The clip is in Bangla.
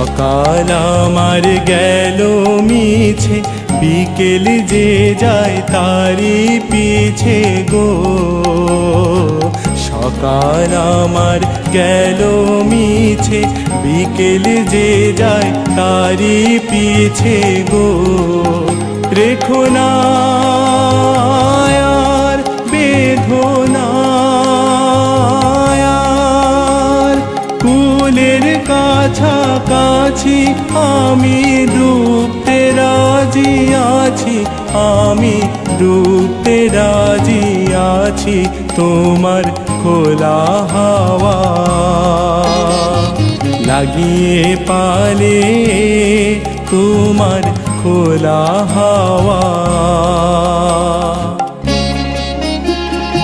সকাল আমার গেল মিছে, বিকেল যে যায় তারি পিছে গো। সকাল আমার গেল মিছে, বিকেল যে যায় তারি পিছে গো। রেখো না আর বেঁধো না আর, কুলের কাছাকাছি আমি ডুবতে রাজি আছি, আমি ডুবতে রাজি আছি তোমার খোলা হাওয়া লাগিয়ে পালে, তোমার খোলা হাওয়া।